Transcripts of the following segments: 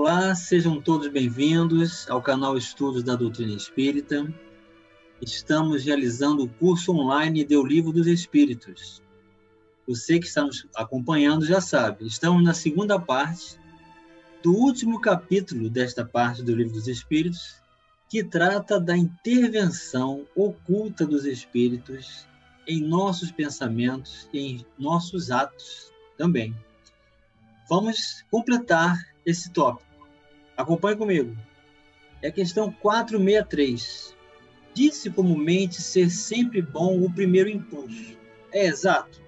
Olá, sejam todos bem-vindos ao canal Estudos da Doutrina Espírita. Estamos realizando o curso online de O Livro dos Espíritos. Você que está nos acompanhando já sabe, estamos na segunda parte do último capítulo desta parte do Livro dos Espíritos, que trata da intervenção oculta dos Espíritos em nossos pensamentos e em nossos atos também. Vamos completar esse tópico. Acompanhe comigo. É a questão 463. Disse comumente ser sempre bom o primeiro impulso. É exato?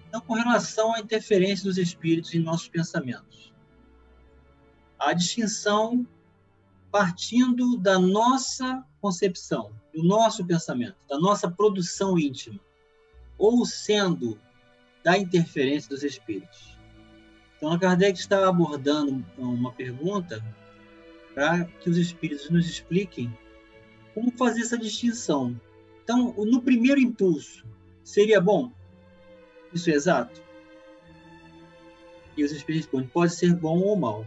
Então, com relação à interferência dos espíritos em nossos pensamentos, a distinção partindo da nossa concepção, do nosso pensamento, da nossa produção íntima, ou sendo da interferência dos espíritos. Então, Kardec está abordando uma pergunta para que os espíritos nos expliquem como fazer essa distinção. Então, no primeiro impulso, seria bom? Isso é exato? E os espíritos respondem, pode ser bom ou mal,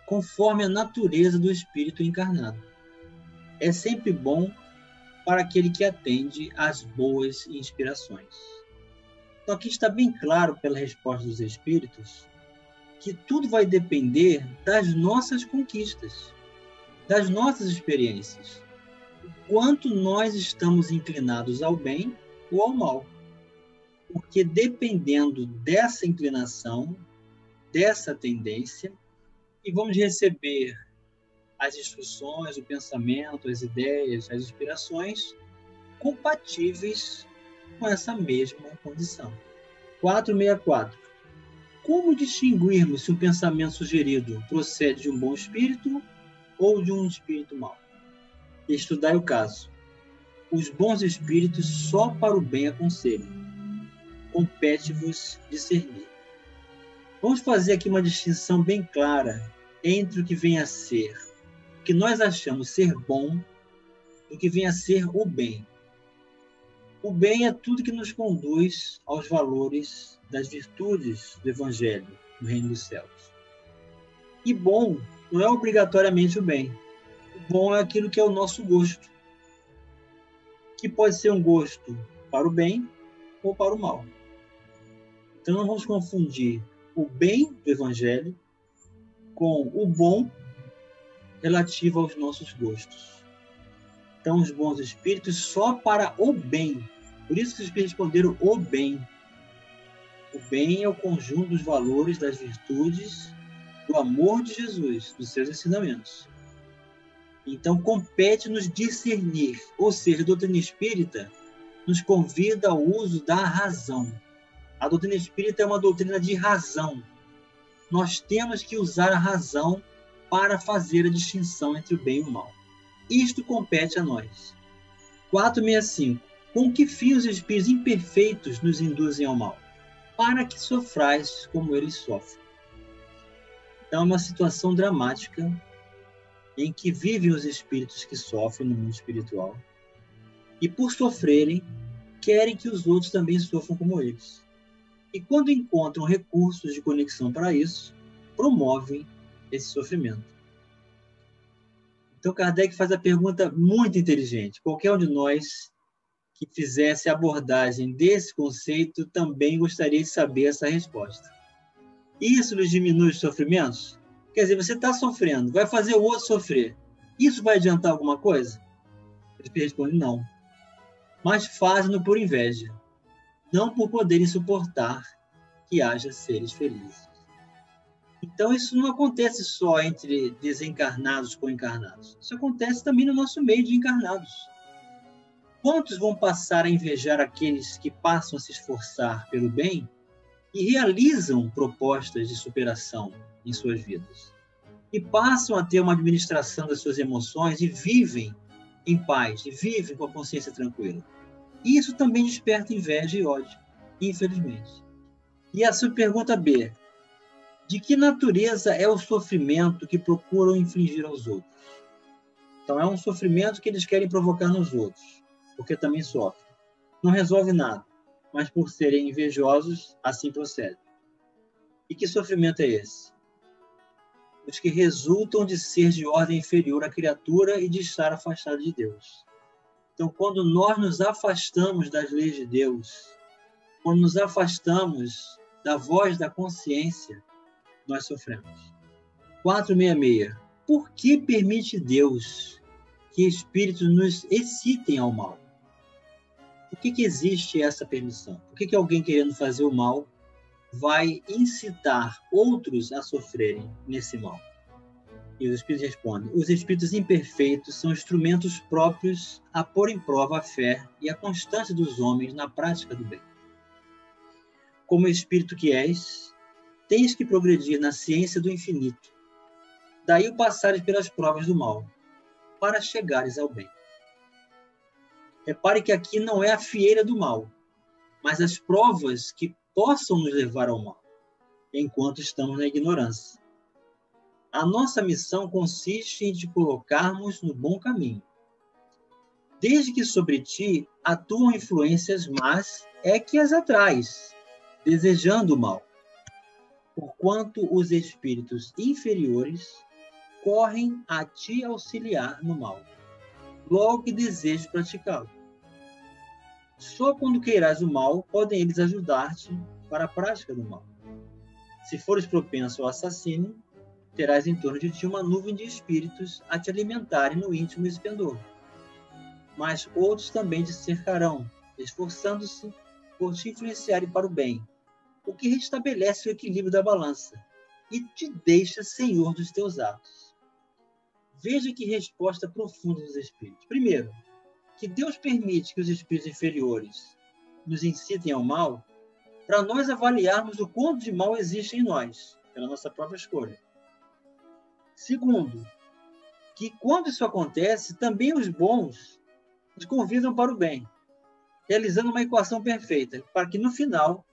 conforme a natureza do espírito encarnado. É sempre bom para aquele que atende às boas inspirações. Então, aqui está bem claro pela resposta dos espíritos que tudo vai depender das nossas conquistas, das nossas experiências. O quanto nós estamos inclinados ao bem ou ao mal. Porque dependendo dessa inclinação, dessa tendência, e vamos receber as instruções, o pensamento, as ideias, as inspirações compatíveis com essa mesma condição. 464. Como distinguirmos se um pensamento sugerido procede de um bom espírito ou de um espírito mau? Estudai o caso. Os bons espíritos só para o bem aconselham. Compete-vos discernir. Vamos fazer aqui uma distinção bem clara entre o que vem a ser, o que nós achamos ser bom, e o que vem a ser o bem. O bem é tudo que nos conduz aos valores das virtudes do Evangelho, do Reino dos Céus. E bom não é obrigatoriamente o bem. O bom é aquilo que é o nosso gosto, que pode ser um gosto para o bem ou para o mal. Então não vamos confundir o bem do Evangelho com o bom relativo aos nossos gostos. Então, os bons espíritos só para o bem. Por isso que os espíritos responderam o bem. O bem é o conjunto dos valores, das virtudes, do amor de Jesus, dos seus ensinamentos. Então, compete-nos discernir. Ou seja, a doutrina espírita nos convida ao uso da razão. A doutrina espírita é uma doutrina de razão. Nós temos que usar a razão para fazer a distinção entre o bem e o mal. Isto compete a nós. 465. Com que fim os espíritos imperfeitos nos induzem ao mal? Para que sofrais como eles sofrem. Então, é uma situação dramática em que vivem os espíritos que sofrem no mundo espiritual e, por sofrerem, querem que os outros também sofram como eles. E, quando encontram recursos de conexão para isso, promovem esse sofrimento. Então, Kardec faz a pergunta muito inteligente. Qualquer um de nós que fizesse a abordagem desse conceito também gostaria de saber essa resposta. Isso nos diminui os sofrimentos? Quer dizer, você está sofrendo, vai fazer o outro sofrer. Isso vai adiantar alguma coisa? Ele responde, não. Mas fazem-no por inveja, não por poderem suportar que haja seres felizes. Então, isso não acontece só entre desencarnados com encarnados. Isso acontece também no nosso meio de encarnados. Quantos vão passar a invejar aqueles que passam a se esforçar pelo bem e realizam propostas de superação em suas vidas? E passam a ter uma administração das suas emoções e vivem em paz, e vivem com a consciência tranquila. E isso também desperta inveja e ódio, infelizmente. E a sua pergunta B. De que natureza é o sofrimento que procuram infligir aos outros? Então, é um sofrimento que eles querem provocar nos outros, porque também sofrem. Não resolve nada, mas por serem invejosos, assim procedem. E que sofrimento é esse? os que resultam de ser de ordem inferior à criatura e de estar afastado de Deus. Então, quando nós nos afastamos das leis de Deus, quando nos afastamos da voz da consciência, nós sofremos. 466. Por que permite Deus que espíritos nos excitem ao mal? Por que existe essa permissão? Por que alguém querendo fazer o mal vai incitar outros a sofrerem nesse mal? E os espíritos respondem: os espíritos imperfeitos são instrumentos próprios a pôr em prova a fé e a constância dos homens na prática do bem. Como espírito que és, tens que progredir na ciência do infinito. Daí o passares pelas provas do mal, para chegares ao bem. Repare que aqui não é a fieira do mal, mas as provas que possam nos levar ao mal, enquanto estamos na ignorância. A nossa missão consiste em te colocarmos no bom caminho. Desde que sobre ti atuam influências más, é que as atrás, desejando o mal. Porquanto os espíritos inferiores correm a te auxiliar no mal, logo que desejes praticá-lo. Só quando queiras o mal, podem eles ajudar-te para a prática do mal. Se fores propenso ao assassínio, terás em torno de ti uma nuvem de espíritos a te alimentarem no íntimo esplendor. Mas outros também te cercarão, esforçando-se por te influenciarem para o bem, o que restabelece o equilíbrio da balança e te deixa senhor dos teus atos. Veja que resposta profunda dos espíritos. Primeiro, que Deus permite que os espíritos inferiores nos incitem ao mal para nós avaliarmos o quanto de mal existe em nós, pela nossa própria escolha. Segundo, que quando isso acontece, também os bons nos convidam para o bem, realizando uma equação perfeita, para que no final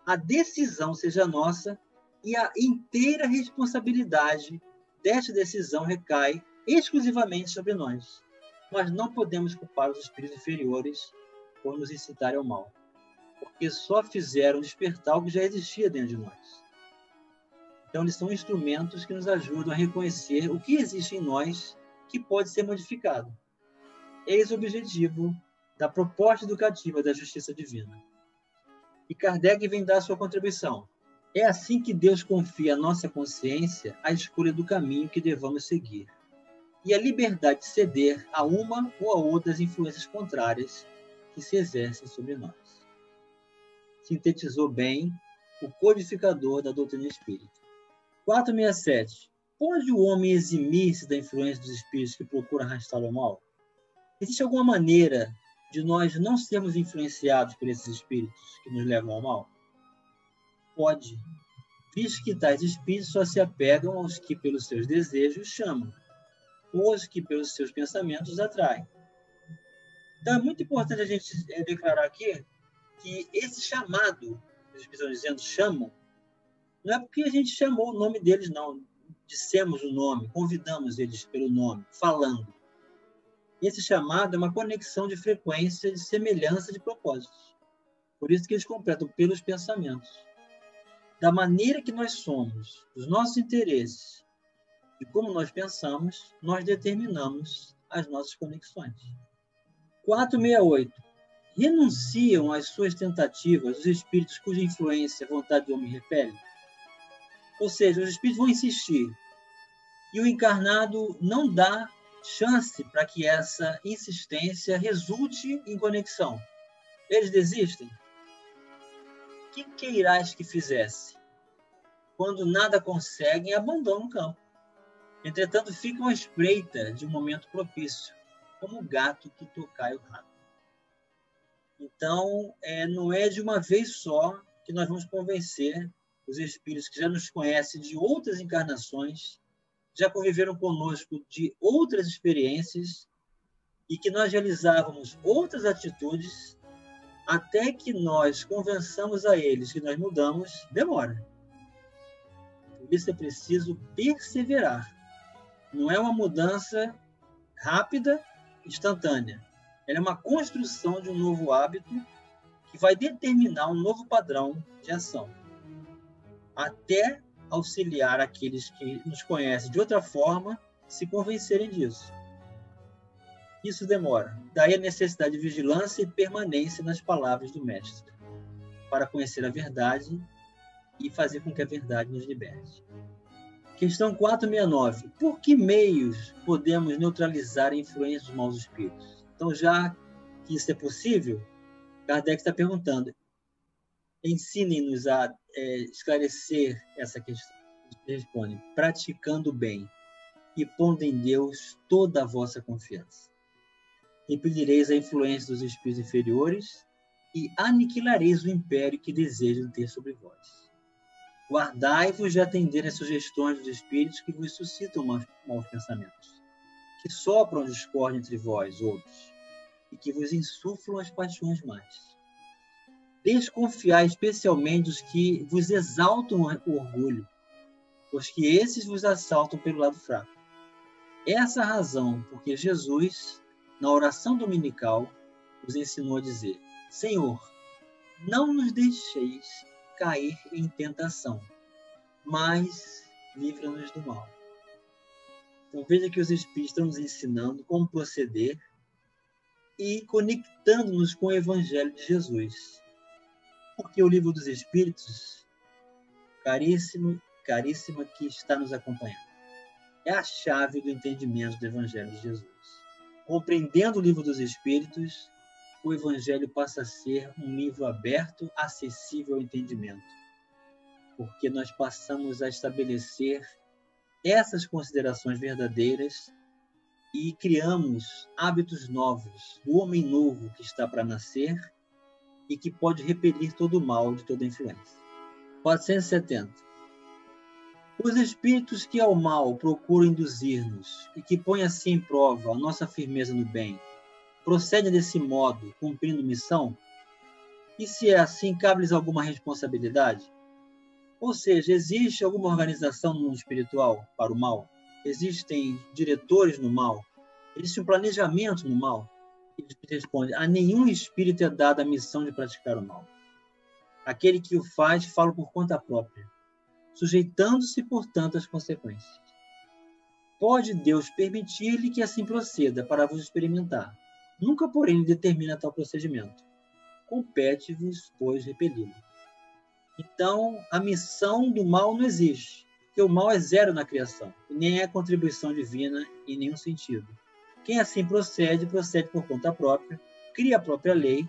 a decisão seja nossa e a inteira responsabilidade desta decisão recai exclusivamente sobre nós. Nós não podemos culpar os espíritos inferiores por nos incitarem ao mal, porque só fizeram despertar o que já existia dentro de nós. Então, eles são instrumentos que nos ajudam a reconhecer o que existe em nós que pode ser modificado. Eis o objetivo da proposta educativa da justiça divina. E Kardec vem dar sua contribuição. É assim que Deus confia à nossa consciência a escolha do caminho que devamos seguir e a liberdade de ceder a uma ou a outras influências contrárias que se exercem sobre nós. Sintetizou bem o codificador da doutrina espírita. 467. Pode o homem eximir-se da influência dos espíritos que procuram arrastá-lo ao mal? Existe alguma maneira de nós não sermos influenciados por esses espíritos que nos levam ao mal? Pode, visto que tais espíritos só se apegam aos que pelos seus desejos chamam, ou aos que pelos seus pensamentos atraem. Então é muito importante a gente declarar aqui que esse chamado, que os espíritos estão dizendo, chamam, não é porque a gente chamou o nome deles, não. Dissemos o nome, convidamos eles pelo nome, falando. Esse chamado é uma conexão de frequência, de semelhança de propósitos. Por isso que eles completam pelos pensamentos. Da maneira que nós somos, dos nossos interesses e como nós pensamos, nós determinamos as nossas conexões. 468. Renunciam às suas tentativas os espíritos cuja influência a vontade do homem repele? Ou seja, os espíritos vão insistir e o encarnado não dá chance para que essa insistência resulte em conexão. Eles desistem? Que queirás que fizesse? Quando nada conseguem, abandonam o campo. Entretanto, ficam à espreita de um momento propício, como o gato que tocai o rabo. Então, não é de uma vez só que nós vamos convencer os espíritos que já nos conhecem de outras encarnações, já conviveram conosco de outras experiências e que nós realizávamos outras atitudes, até que nós convençamos a eles que nós mudamos, demora. Por isso é preciso perseverar. Não é uma mudança rápida, instantânea. Ela é uma construção de um novo hábito que vai determinar um novo padrão de ação, até auxiliar aqueles que nos conhecem de outra forma se convencerem disso. Isso demora. Daí a necessidade de vigilância e permanência nas palavras do Mestre, para conhecer a verdade e fazer com que a verdade nos liberte. Questão 469. Por que meios podemos neutralizar a influência dos maus espíritos? Então, já que isso é possível, Kardec está perguntando, ensinem-nos a esclarecer essa questão. Eles respondem, praticando o bem e pondo em Deus toda a vossa confiança. Impedireis a influência dos espíritos inferiores e aniquilareis o império que desejam ter sobre vós. Guardai-vos de atender às sugestões dos espíritos que vos suscitam maus pensamentos, que sopram discórdia entre vós, outros, e que vos insuflam as paixões más. Desconfiai especialmente dos que vos exaltam o orgulho, pois que esses vos assaltam pelo lado fraco. Essa é a razão porque Jesus, na oração dominical, nos ensinou a dizer, Senhor, não nos deixeis cair em tentação, mas livra-nos do mal. Então veja que os Espíritos estão nos ensinando como proceder e conectando-nos com o Evangelho de Jesus. Porque o Livro dos Espíritos, caríssima que está nos acompanhando, é a chave do entendimento do Evangelho de Jesus. Compreendendo o Livro dos Espíritos, o Evangelho passa a ser um livro aberto, acessível ao entendimento. Porque nós passamos a estabelecer essas considerações verdadeiras e criamos hábitos novos, do homem novo que está para nascer e que pode repelir todo o mal de toda influência. 470. Os espíritos que ao mal procuram induzir-nos e que põem assim em prova a nossa firmeza no bem, procedem desse modo, cumprindo missão? E se é assim, cabe-lhes alguma responsabilidade? Ou seja, existe alguma organização no mundo espiritual para o mal? Existem diretores no mal? Existe um planejamento no mal? Ele responde, a nenhum espírito é dada a missão de praticar o mal. Aquele que o faz, fala por conta própria, sujeitando-se, portanto, às consequências. Pode Deus permitir-lhe que assim proceda para vos experimentar. Nunca, porém, lhe determina tal procedimento. Compete-vos, pois, repeli-lo. Então, a missão do mal não existe, porque o mal é zero na criação, e nem é contribuição divina em nenhum sentido. Quem assim procede por conta própria, cria a própria lei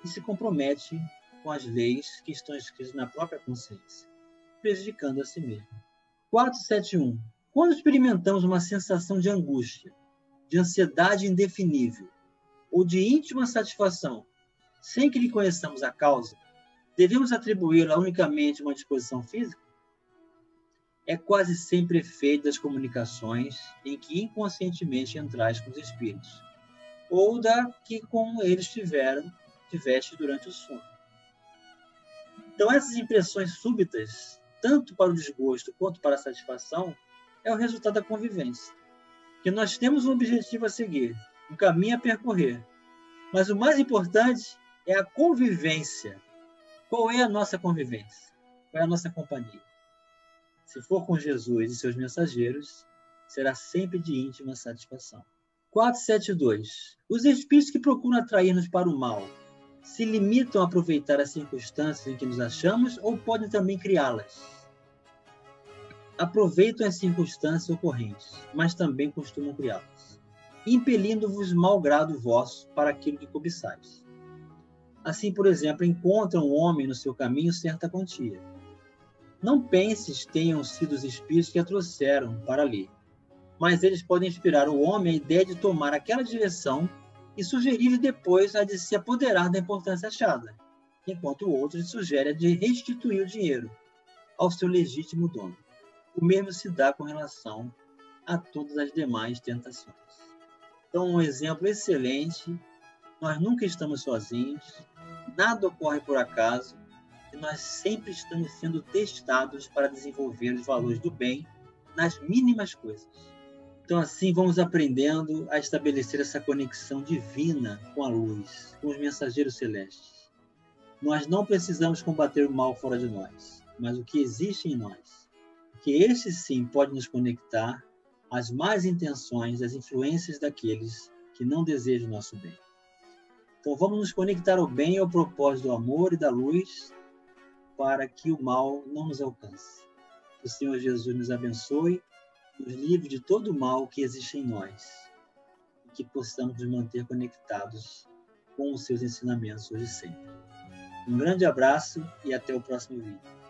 e se compromete com as leis que estão escritas na própria consciência, prejudicando a si mesmo. 471. Quando experimentamos uma sensação de angústia, de ansiedade indefinível, ou de íntima satisfação, sem que lhe conheçamos a causa, devemos atribuí-la unicamente a uma disposição física? É quase sempre efeito das comunicações em que inconscientemente entrais com os espíritos, ou da que com eles tiveste durante o sono. Então, essas impressões súbitas, tanto para o desgosto quanto para a satisfação, é o resultado da convivência. Que nós temos um objetivo a seguir, um caminho a percorrer, mas o mais importante é a convivência. Qual é a nossa convivência? Qual é a nossa companhia? Se for com Jesus e seus mensageiros, será sempre de íntima satisfação. 472. Os espíritos que procuram atrair-nos para o mal se limitam a aproveitar as circunstâncias em que nos achamos ou podem também criá-las? Aproveitam as circunstâncias ocorrentes, mas também costumam criá-las, impelindo-vos mau grado vosso para aquilo que cobiçais. Assim, por exemplo, encontra um homem no seu caminho certa quantia. Não penses tenham sido os espíritos que a trouxeram para ali, mas eles podem inspirar o homem a ideia de tomar aquela direção e sugerir-lhe depois a de se apoderar da importância achada, enquanto o outro lhe sugere a de restituir o dinheiro ao seu legítimo dono. O mesmo se dá com relação a todas as demais tentações. Então, um exemplo excelente, nós nunca estamos sozinhos, nada ocorre por acaso, e nós sempre estamos sendo testados para desenvolver os valores do bem nas mínimas coisas. Então, assim, vamos aprendendo a estabelecer essa conexão divina com a luz, com os mensageiros celestes. Nós não precisamos combater o mal fora de nós, mas o que existe em nós. que este sim pode nos conectar às más intenções, às influências daqueles que não desejam o nosso bem. Então vamos nos conectar ao bem e ao propósito do amor e da luz para que o mal não nos alcance. Que o Senhor Jesus nos abençoe, nos livre de todo o mal que existe em nós e que possamos nos manter conectados com os seus ensinamentos hoje e sempre. Um grande abraço e até o próximo vídeo.